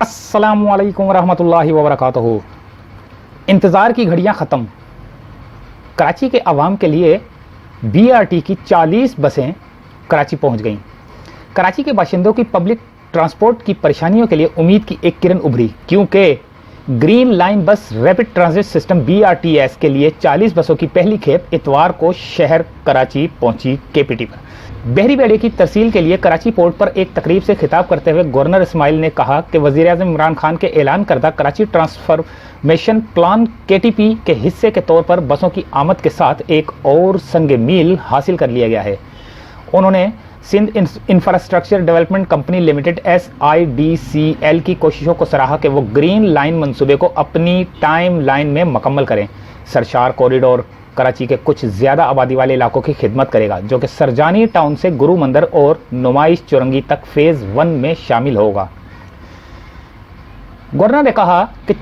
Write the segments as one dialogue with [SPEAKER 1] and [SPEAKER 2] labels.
[SPEAKER 1] अस्सलामु अलैकुम रहमतुल्लाहि व बरकातहू। इंतज़ार की घड़ियां ख़त्म। कराची के अवाम के लिए BRT की 40 बसें कराची पहुंच गईं। कराची के बाशिंदों की पब्लिक ट्रांसपोर्ट की परेशानियों के लिए उम्मीद की एक किरण उभरी, क्योंकि ग्रीन लाइन बस रैपिड ट्रांजिट सिस्टम BRTS के लिए 40 बसों की पहली खेप इतवार को शहर कराची पहुंची KPT पर। बहरी बेड़े की तरसील के लिए कराची पोर्ट पर एक तकरीब से खिताब करते हुए गवर्नर इस्माइल ने कहा कि वज़ीर-ए-आज़म इमरान खान के ऐलान करदा कराची ट्रांसफॉर्मेशन प्लान KTP के हिस्से के तौर पर बसों की आमद के साथ एक और संग मील हासिल कर लिया गया है। उन्होंने Sindh infrastructure development company limited SIDCL की कोशिशों को सराहा कि वो ग्रीन लाइन मंसूबे को अपनी टाइम लाइन में मुकम्मल करें। सरशार कॉरिडोर कराची के कुछ ज़्यादा आबादी वाले इलाकों की खिदमत करेगा, जो कि सरजानी टाउन से गुरु मंदिर और नुमाइश चुरंगी तक फेज़ 1 में शामिल होगा। गवर्नर ने कहा कि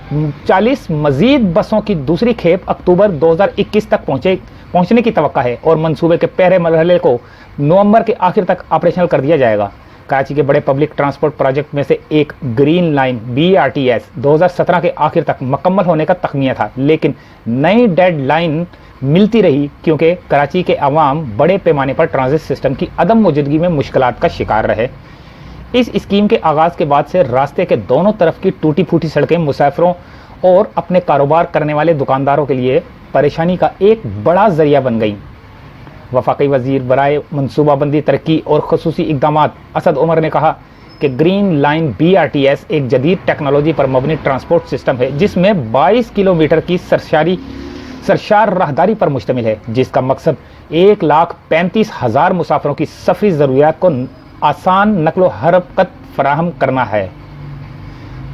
[SPEAKER 1] 40 मजीद बसों की दूसरी खेप अक्टूबर 2021 तक पहुंचने की तवक्का है और मंसूबे के पहले मरहले को नवंबर के आखिर तक ऑपरेशनल कर दिया जाएगा। कराची के बड़े पब्लिक ट्रांसपोर्ट प्रोजेक्ट में से एक ग्रीन लाइन BRTS 2017 के आखिर तक मुकम्मल होने का तखमीया था, लेकिन नई डेडलाइन मिलती रही क्योंकि कराची के अवाम बड़े पैमाने पर ट्रांजिट सिस्टम की अदम मौजूदगी में मुश्किलात का शिकार रहे। इस स्कीम के आगाज़ के बाद से रास्ते के दोनों तरफ की टूटी फूटी सड़कें मुसाफिरों और अपने कारोबार करने वाले दुकानदारों के लिए परेशानी का एक बड़ा जरिया बन गई। वफाकी वजीर बराए मनसूबाबंदी, तरक्की और खसूसी इक़दामात असद उमर ने कहा कि ग्रीन लाइन BRTS एक जदीद टेक्नोलॉजी पर मबनी ट्रांसपोर्ट सिस्टम है जिसमें 22 किलोमीटर की सरशार राहदारी पर मुश्तमिल है, जिसका मकसद 1,35,000 मुसाफिरों की सफरी ज़रूरियात को आसान नकलो हरकत फराहम करना है।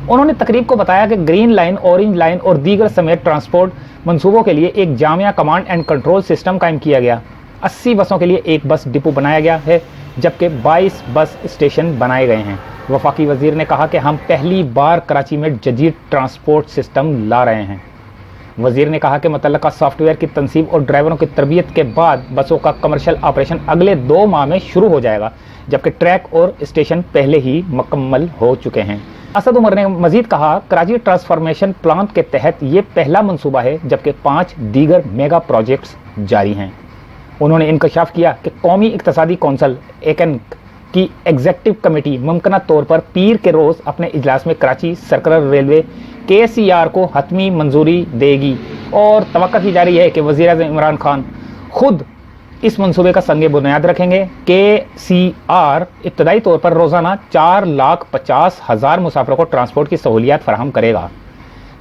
[SPEAKER 1] उन्होंने तकरीब को बताया कि ग्रीन लाइन, ऑरेंज लाइन और दीगर समेत ट्रांसपोर्ट मंसूबों के लिए एक Jamia command and control system कायम किया गया। 80 बसों के लिए एक बस डिपो बनाया गया है, जबकि 22 बस स्टेशन बनाए गए हैं। वफाकी वजीर ने कहा कि हम पहली बार कराची में जदीद ट्रांसपोर्ट सिस्टम ला रहे हैं। वजीर ने कहा कि मुतल्लका सॉफ्टवेयर की तनसीब और ड्राइवरों की तरबियत के बाद बसों का कमर्शियल ऑपरेशन अगले 2 माह में शुरू हो जाएगा, जबकि ट्रैक और स्टेशन पहले ही मुकम्मल हो चुके हैं। असद उमर ने मजीद कहा, कराची ट्रांसफॉर्मेशन प्लान के तहत ये पहला मंसूबा है, जबकि 5 दीगर मेगा प्रोजेक्ट्स जारी हैं। उन्होंने इंकशाफ किया कि कौमी इक्तसादी कौंसल ECN की एग्जेक्टिव कमेटी मुमकिना तौर पर पीर के रोज़ अपने इजलास में कराची सर्कुलर रेलवे KCR को हतमी मंजूरी देगी और तवक्का की जा रही है कि वज़ीर-ए-आज़म इमरान खान खुद इस मंसूबे का संगे बुनियाद रखेंगे। KCR इब्तदाई तौर पर रोज़ाना 4,50,000 मुसाफिरों को ट्रांसपोर्ट की सहूलियात फराहम करेगा,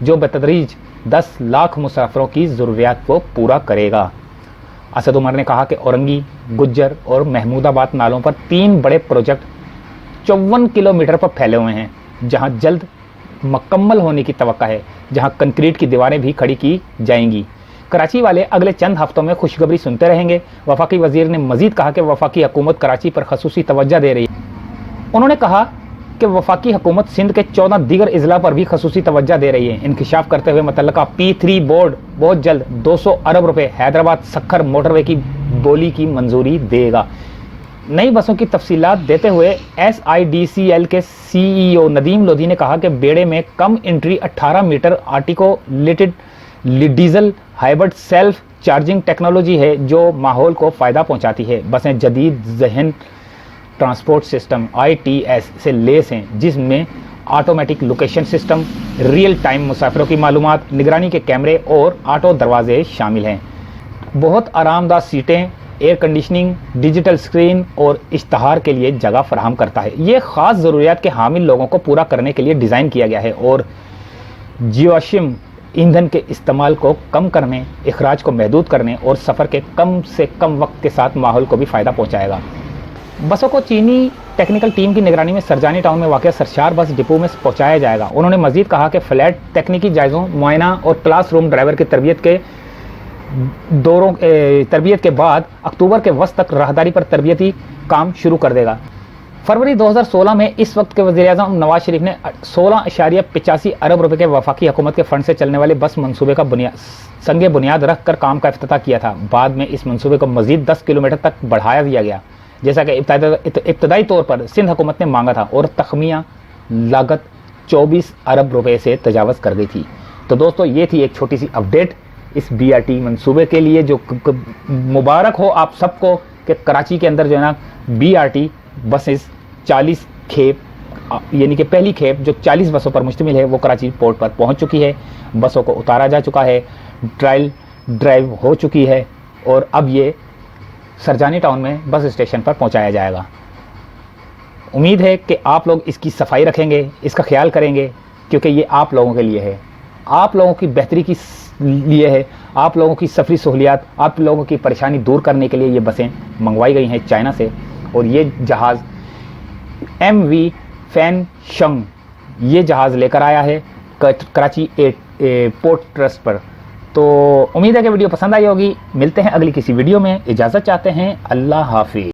[SPEAKER 1] जो बतदरीज 10 लाख मुसाफिरों की ज़रूरियात को पूरा करेगा। असद उमर ने कहा कि औरंगी, गुज्जर और महमूदाबाद नालों पर 3 बड़े प्रोजेक्ट 54 किलोमीटर पर फैले हुए हैं, जहां जल्द मुकम्मल होने की तवक्का है, जहां कंक्रीट की दीवारें भी खड़ी की जाएंगी। कराची वाले अगले चंद हफ्तों में खुशखबरी सुनते रहेंगे। वफाकी वजीर ने मजीद कहा कि वफाकी हुकूमत कराची पर खसूसी तवज्जो दे रही है। उन्होंने कहा कि वफाकी हुकूमत सिंध के 14 दीगर अजला पर भी खसूसी तवज्जो दे रही है। इंकशाफ करते हुए मुतल्लका P3 बोर्ड बहुत जल्द 200 अरब रुपए हैदराबाद सखर मोटरवे की बोली की मंजूरी देगा। नई बसों की तफसीलात देते हुए SIDCL के CEO नदीम लोधी ने कहा कि बेड़े में कम entry 18 metre articulated diesel hybrid self charging technology है, जो माहौल को फ़ायदा पहुंचाती है। बसें जदीद जहन ट्रांसपोर्ट सिस्टम ITS से लेस हैं, जिसमें automatic location system, real time मुसाफिरों की मालूमात, निगरानी के कैमरे और ऑटो दरवाजे शामिल हैं। बहुत आरामदाह सीटें, एयर कंडीशनिंग, डिजिटल स्क्रीन और इश्तहार के लिए जगह फराहम करता है। ये ख़ास ज़रूरियात के हामिल लोगों को पूरा करने के लिए डिज़ाइन किया गया है और जियोशिम ईंधन के इस्तेमाल को कम करने, अखराज को महदूद करने और सफ़र के कम से कम वक्त के साथ माहौल को भी फ़ायदा पहुँचाएगा। बसों को चीनी टेक्निकल टीम की निगरानी में सरजानी टाउन में वाक़ सरशार बस डिपो में पहुँचाया जाएगा। उन्होंने मजीद कहा कि फ्लैट तकनीकी जायज़ों, मुआयना और क्लास रूम ड्राइवर की तरबियत के बाद अक्टूबर के वस्त तक राहदारी पर तरबियती काम शुरू कर देगा। फरवरी 2016 में इस वक्त के वज़ीर-ए-आज़म नवाज शरीफ ने 16.85 अरब रुपए के वफाकी हुकूमत के फंड से चलने वाले बस मंसूबे का संगे बुनियाद रख कर काम का इफ्तिताह किया था। बाद में इस मंसूबे को मजीद 10 किलोमीटर तक बढ़ाया दिया गया, जैसा कि इब्तदाई तौर पर सिंध हुकूमत ने मांगा था, और तखमिया लागत 24 अरब रुपए से तजावज़ कर गई थी। तो दोस्तों ये थी एक छोटी सी अपडेट इस BRT मंसूबे के लिए, जो मुबारक हो आप सबको कि कराची के अंदर जो है ना BRT बसेस 40 खेप, यानी कि पहली खेप जो 40 बसों पर मुश्तमिल है वो कराची पोर्ट पर पहुंच चुकी है। बसों को उतारा जा चुका है, ट्रायल ड्राइव हो चुकी है और अब ये सरजानी टाउन में बस स्टेशन पर पहुंचाया जाएगा। उम्मीद है कि आप लोग इसकी सफाई रखेंगे, इसका ख्याल करेंगे, क्योंकि ये आप लोगों के लिए है, आप लोगों की बेहतरी के लिए है, आप लोगों की सफरी सहूलियात, आप लोगों की परेशानी दूर करने के लिए ये बसें मंगवाई गई हैं चाइना से। और ये जहाज़ MV फैनशंग ये जहाज़ लेकर आया है कराची पोर्ट ट्रस्ट पर। तो उम्मीद है कि वीडियो पसंद आई होगी। मिलते हैं अगली किसी वीडियो में, इजाज़त चाहते हैं, अल्लाह हाफिज़।